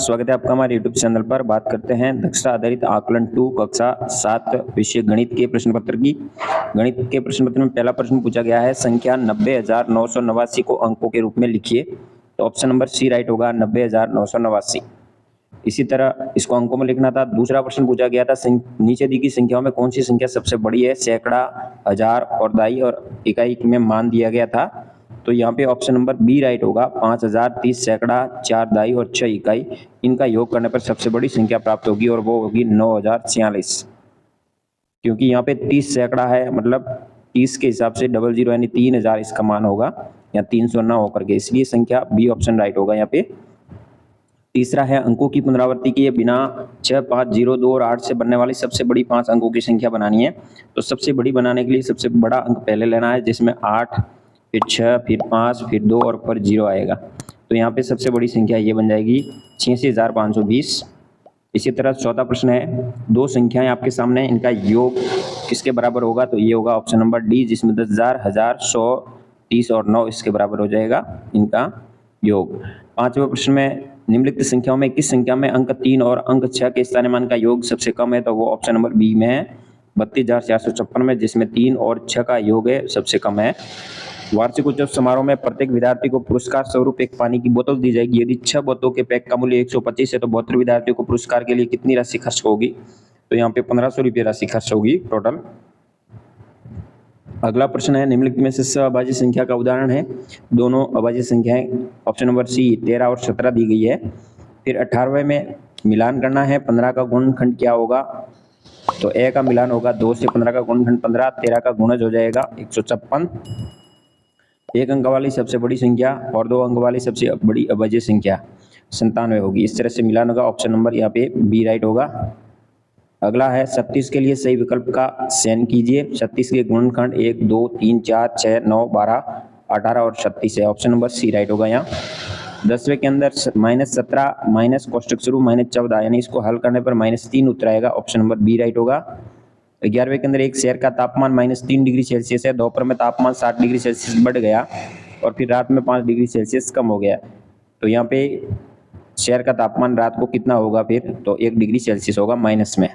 स्वागत है आपका हमारे YouTube चैनल पर। बात करते हैं दक्षता आधारित आकलन 2 कक्षा 7 विषय गणित के प्रश्न पत्र की। गणित के प्रश्न पत्र में पहला प्रश्न पूछा गया है, संख्या 90,989 को अंकों के रूप में लिखिए। तो ऑप्शन नंबर सी राइट होगा, 90,989। इसी तरह इसको अंकों में लिखना था। दूसरा प्रश्न पूछा गया था, नीचे दी गई संख्याओं में कौन सी संख्या सबसे बड़ी है। सैकड़ा, हजार और दाई और इकाई में मान दिया गया था। तो यहाँ पे ऑप्शन नंबर बी राइट होगा, 5,000, 30 सैकड़ा, 4 दाई और 6 इकाई। इनका योग करने पर सबसे बड़ी संख्या प्राप्त होगी और वो होगी 9,046। क्योंकि यहाँ पे 30 सैकड़ा है, मतलब 30 के हिसाब से 00 यानी 3,000 इसका मान होगा, या 300 ना होकर के, इसलिए संख्या बी ऑप्शन राइट होगा यहाँ पे। तीसरा है, अंकों की पुनरावृत्ति किए बिना 6, 5, 0, 2 और 8 से बनने वाली सबसे बड़ी 5 अंकों की संख्या बनानी है। तो सबसे बड़ी बनाने के लिए सबसे बड़ा अंक पहले लेना है, जिसमें 8, फिर 6, फिर 5, फिर 2 और ऊपर 0 आएगा। तो यहाँ पे सबसे बड़ी संख्या ये बन जाएगी 86,520। इसी तरह चौथा प्रश्न है, दो संख्याएं आपके सामने, इनका योग किसके बराबर होगा। तो ये होगा ऑप्शन नंबर डी, जिसमें 10,000, 1,000, 100, 30 और 9 इसके बराबर हो जाएगा इनका योग। पांचवें प्रश्न में, निम्नलिखित संख्याओं में किस संख्या में अंक 3 और अंक 6 के स्थानीमान का योग सबसे कम है। तो वो ऑप्शन नंबर बी में है, 32,456 में, जिसमें 3 और 6 का योग है सबसे कम है। वार्षिक उत्सव समारोह में प्रत्येक विद्यार्थी को पुरस्कार स्वरूप एक पानी की बोतल दी जाएगी। यदि 6 बोतलों के पैक का मूल्य 125 है तो 72 विद्यार्थियों को पुरस्कार के लिए कितनी राशि खर्च होगी। तो यहाँ पे 1,500 रुपये राशि खर्च होगी टोटल। अगला प्रश्न है, निम्नलिखित में से सहअभाज्य संख्या का उदाहरण है। दोनों अभाज्य संख्याएं ऑप्शन नंबर सी 13 और 17 दी गई है। फिर 18वें में मिलान करना है, 15 का गुणनखंड क्या होगा। तो ए का मिलान होगा 2 से 15 का गुणनखंड 15, 13 का गुणज हो जाएगा 156। एक अंक वाली सबसे बड़ी संख्या और 2 अंक वाली सबसे बड़ी अभाज्य संख्या 97 होगी। इस तरह से मिलान होगा, ऑप्शन नंबर यहाँ पे बी राइट होगा। अगला है, 36 के लिए सही विकल्प का चयन कीजिए। 36 के गुणनखंड 1, 2, 3, 4, 6, 9, 12, 18 और 36 है। ऑप्शन नंबर सी राइट होगा यहाँ। 10वें के अंदर -17 माइनस कोष्टक शुरू -14, यानी इसको हल करने पर -3 उत्तर आएगा। ऑप्शन नंबर बी राइट होगा। 11वें के अंदर एक शहर का तापमान -3 डिग्री सेल्सियस है। दोपहर में तापमान 60 डिग्री सेल्सियस बढ़ गया और फिर रात में 5 डिग्री सेल्सियस कम हो गया। तो यहाँ पे शहर का तापमान रात को कितना होगा फिर, तो 1 डिग्री सेल्सियस होगा माइनस में।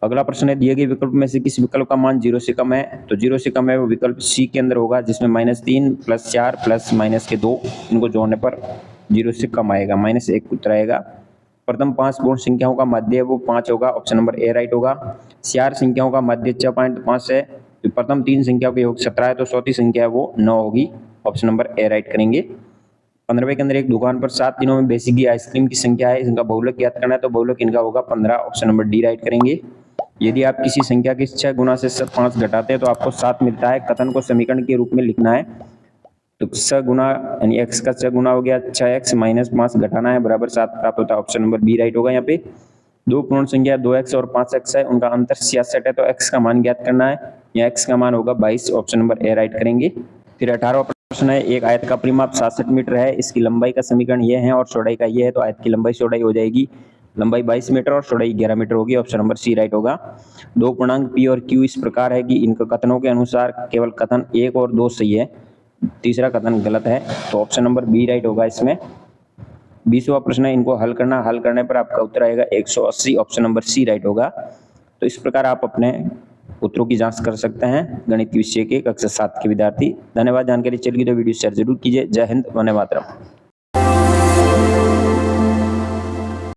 अगला प्रश्न है, दिए गए विकल्प में से किस विकल्प का मान 0 से कम है। तो 0 से कम है वो विकल्प सी के अंदर होगा, जिसमें -3 + 4 + -2 इनको जोड़ने पर 0 से कम आएगा, -1 उत्तर आएगा। प्रथम 5 पूर्ण संख्याओं का मध्य वो 5 होगा, ऑप्शन नंबर ए राइट होगा। 4 संख्याओं का मध्य 6.5 है। तो प्रथम 3 संख्याओं के योग 17 है, तो चौथी संख्या है वो 9 होगी, ऑप्शन नंबर ए राइट करेंगे। 15वें के अंदर एक दुकान पर 7 दिनों में बेची गई आइसक्रीम की संख्या है, इनका बहुलक ज्ञात करना है। तो बहुलक इनका होगा 15, ऑप्शन नंबर डी राइट करेंगे। यदि आप किसी संख्या के 6 गुना से 5 घटाते हैं तो आपको 7 मिलता है। कथन को समीकरण के रूप में लिखना है। तो 6 गुना यानी x का 6 गुना हो गया 6x - 5 घटाना है बराबर 7 प्राप्त होता है। ऑप्शन नंबर बी राइट होगा। यहाँ पे दो पूर्ण संख्या 2x और 5x है, उनका अंतर 66 है, तो x का मान ज्ञात करना है। यहाँ x का मान होगा 22, ऑप्शन नंबर ए राइट करेंगे। फिर 18वां प्रश्न है, एक आयत का परिमाप 67 मीटर है, इसकी लंबाई का समीकरण ये है और चौड़ाई का ये है। तो आयत की लंबाई चौड़ाई हो जाएगी, लंबाई 22 मीटर और चौड़ाई 11 मीटर होगी, ऑप्शन नंबर सी राइट होगा। दो पूर्णांक p और q इस प्रकार है कि इनके कथनों के अनुसार केवल कथन 1 और 2 सही है, तीसरा कथन गलत है। तो ऑप्शन नंबर बी राइट होगा इसमें। 20वां प्रश्न है, इनको हल करना, हल करने पर आपका उत्तर आएगा 180, ऑप्शन नंबर सी राइट होगा। तो इस प्रकार आप अपने उत्तरों की जांच कर सकते हैं गणित विषय के कक्षा 7 के विद्यार्थी। धन्यवाद। जानकारी चल गई तो वीडियो शेयर जरूर कीजिए। जय हिंद, वंदे मातरम।